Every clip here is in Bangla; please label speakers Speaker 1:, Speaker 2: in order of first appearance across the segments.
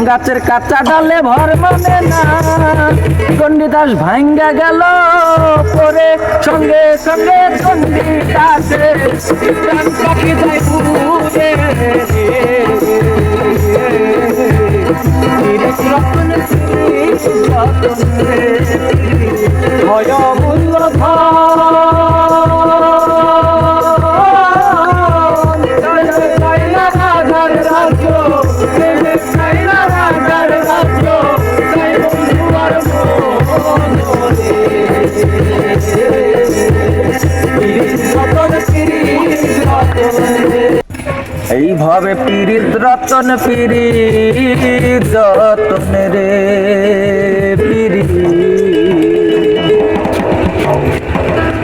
Speaker 1: গাছের কাঁচা ডালে ভর মানে না। চণ্ডীদাস ভাঙ্গা গেল পরে সঙ্গে সঙ্গে চণ্ডীদাসে প্রাণ পাখি যায় উড়ে। ভয়মূল্য এইভাবে পিরিত রতন পিরিত যতন রে পিরিত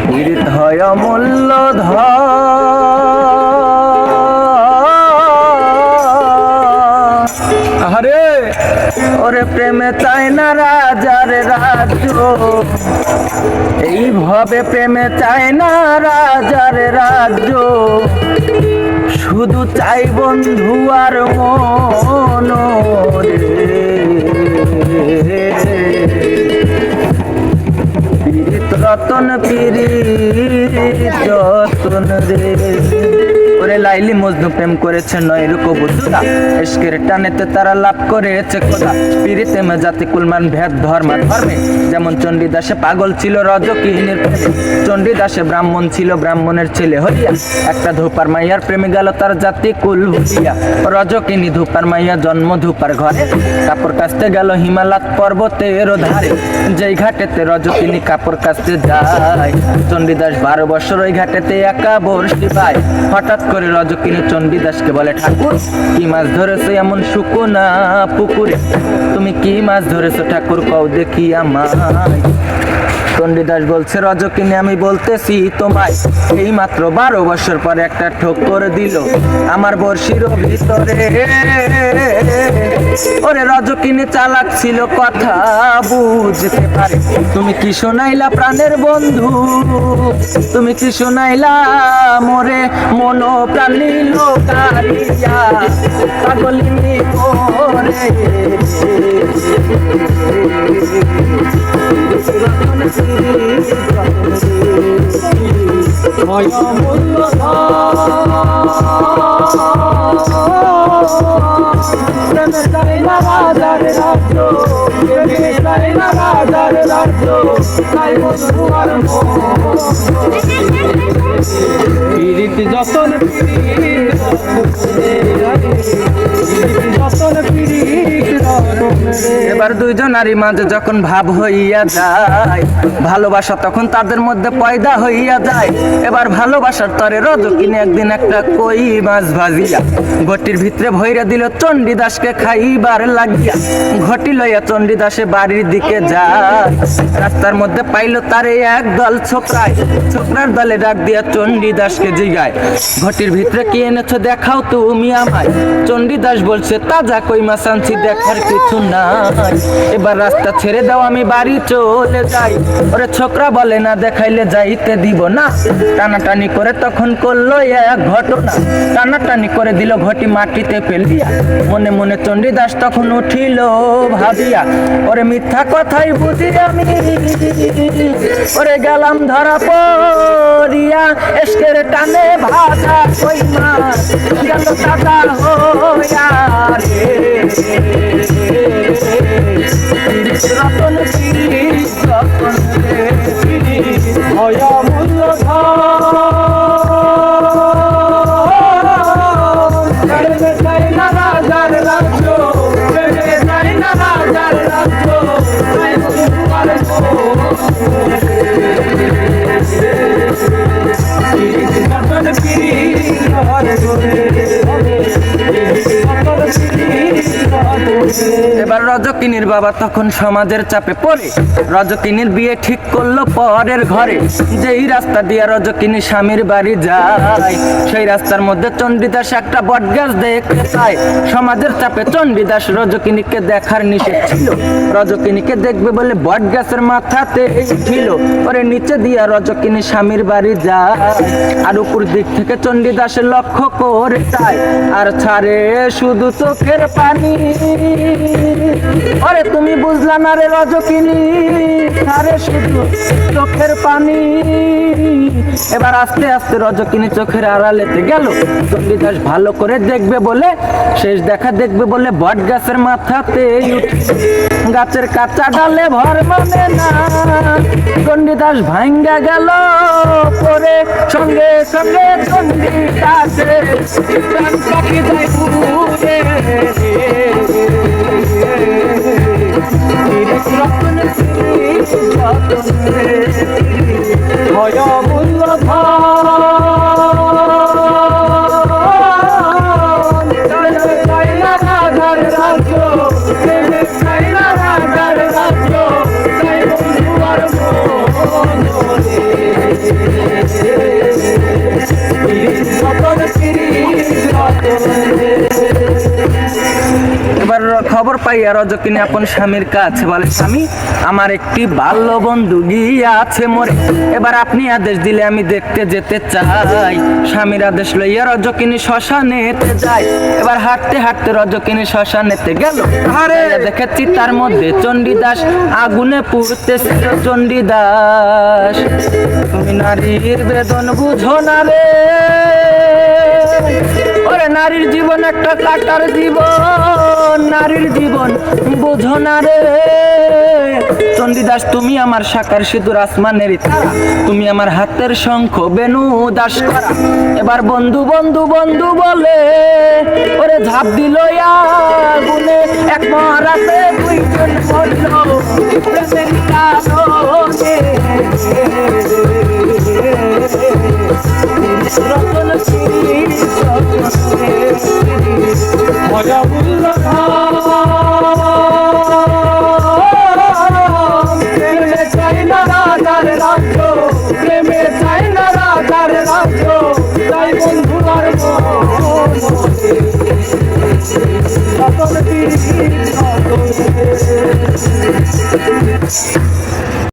Speaker 1: পিরিত হয় অমূল্য আরে ওরে প্রেমে চাই না রাজার রাজ্য। এইভাবে প্রেমে চাই না রাজার রাজ্য, শুধু চাই বন্ধু আর মন রে। পিরিত রতন পিরিত যতন রে। ওরে লাইলি মজনু প্রেম করেছে নয় কবুতরা, ইশকের টানেতে তারা লাভ করেছে খোদা। পিরিতে মে জাতি কুলমান ভেদ ধর্মা ধর্মে, যেমন চণ্ডীদাসে পাগল ছিল রজকিনীর প্রেমে। চণ্ডীদাসে ব্রাহ্মণ ছিল, ব্রাহ্মণের ছেলে হইয়া একটা ধূপার মাইয়ার প্রেমে গেল তার জাতি কুল ভুলিয়া। রজকিনী ধূপার মাইয়া জন্ম ধূপার ঘরে, কাপড় কাচতে গেল হিমালয় পর্বতের ধারে। যেই ঘাটেতে রজকিনী কাপড় কাচতে যায়, চণ্ডীদাস 12 বছর ওই ঘাটেতে একা বর্ষি পায়। হঠাৎ করে রজকিনী চণ্ডীদাসকে বলে, ঠাকুর কি মাছ ধরেছো এমন শুকনা পুকুরে? তুমি কি মাছ ধরেছো ঠাকুর, কও দেখি আমায়। চণ্ডীদাস বলছে, রজকিনী আমি বলতেছি তোমায়, এই মাত্র 12 বছর পরে একটা ঠোকর দিল আমার বর্ষির ভিতরে। ওরে রজকিনী চালাক ছিল, কথা বুঝতে পারে। তুমি কি শোনাইলা প্রাণের বন্ধু, তুমি কি শোনাইলা মোরে মন প্রাণ নিল কারিয়া পাগলিনী করে। এবার দুইজনারই মাঝে যখন ভাব হইয়া যায়, ভালোবাসা তখন তাদের মধ্যে পয়দা হইয়া যায়। এবার ভালোবাসার তরে রজকিনী একদিন একটা কই মাছ ভাজিয়া ঘটির ভিতরে ভইরা দিল চণ্ডীদাসকে খাইবার লাগিয়া। ঘটি লইয়া চণ্ডীদাসে বাড়ির দিকে যায়, রাস্তার মধ্যে পাইল তারে একদল ছোকরায়। ছোকরার দলে ডাক দিয়া চণ্ডীদাসকে জিগায়, ঘটির ভিতরে কি এনেছো দেখাও তুমি আমায়। চণ্ডীদাস বলছে, তাজা কই মাছ আনছি, দেখার কিছু নাই। এবার রাস্তা ছেড়ে দাও আমি বাড়ি চলে যাই। ওরে ছোকরা বলে, না দেখাইলে যাইতে দিব না। টানাটানি করে তখন করলো এক ঘটনা, টানাটানি করে দিল ঘটি মাটিতে ফেলিয়া। মনে মনে চণ্ডীদাস তখন উঠিল ভাবিয়া, ওরে মিথ্যা কথাই বুঝি আমি, ওরে গেলাম ধরা পড়িয়া। এসকের টানে ভাজা কই মাছ গেল তাজা হইয়া রে। রতন পিরিত রতন রে পিরিত ভয়মূল্য এবার রজকিনীর বাবা তখন সমাজের চাপে পড়ে রজকিনীর বিয়ে ঠিক করলো পরের ঘরে। যেই রাস্তা দিয়ে রজকিনী স্বামীর বাড়ি যায়, সেই রাস্তার মধ্যে চণ্ডীদাস একটা বটগাছ দেখতে পায়। সমাজের চাপে চণ্ডীদাস রজকিনীকে দেখার নিষেধ ছিল। রজকিনীকে দেখবে বলে বটগাছের মাথাতে ছিল। পরে নিচে দিয়া রজকিনী স্বামীর বাড়ি যায়, আর উপর দিক থেকে চণ্ডীদাসের লক্ষ্য করে যায়, আর ছাড়ে শুধু চোখের পানি। বুঝলা না রে রজকিনী, আরে শুধু চোখের পানি। এবার আস্তে আস্তে রজকিনী চোখের আড়ালেতে গেল। চণ্ডীদাস ভালো করে দেখবে বলে, শেষ দেখা দেখবে বলে বট গাছের মাথাতে উঠে, গাছের কাঁচা ডালে ভর মানে না। চণ্ডীদাস ভাঙ্গা গেল পরে, সঙ্গে সঙ্গে চণ্ডীদাসের প্রাণ পাখি যায় উড়ে। ভয়মূল্য এবার খবর পাইয়া রজকিনী আপন স্বামীর কাছে বলে, স্বামী আমার একটি বাল্য বন্ধু গিয়াছে মরে, এবার আপনি আদেশ দিলে আমি দেখতে যেতে চাই। স্বামীর আদেশ লইয়া রজকিনী শ্মশানেতে যায়। এবার হাঁটতে হাঁটতে রজকিনী শ্মশানেতে গেল, দেখে চিতার মধ্যে চণ্ডীদাস আগুনে পুড়তেছে। চণ্ডীদাস তুমি নারীর বেদন বুঝো না রে, ওরে নারীর জীবন একটা কাটার জীবন, নারীর জীবন বুঝো না রে। চণ্ডীদাস তুমি আমার সাকার সিঁদুর আসমানের তারা, তুমি আমার হাতের শঙ্খ বেনু দাস করা। এবার বন্ধু বন্ধু বন্ধু বলে ওরে ঝাঁপ দিল আগুনে, এক মরাতে দুইজন বলল প্রেমের কারণে। রতন প্রেমে চাই না রাজার রাজ্য, প্রেমে চাই না রাজার রাজ্য, তাই বন্ধুর রতন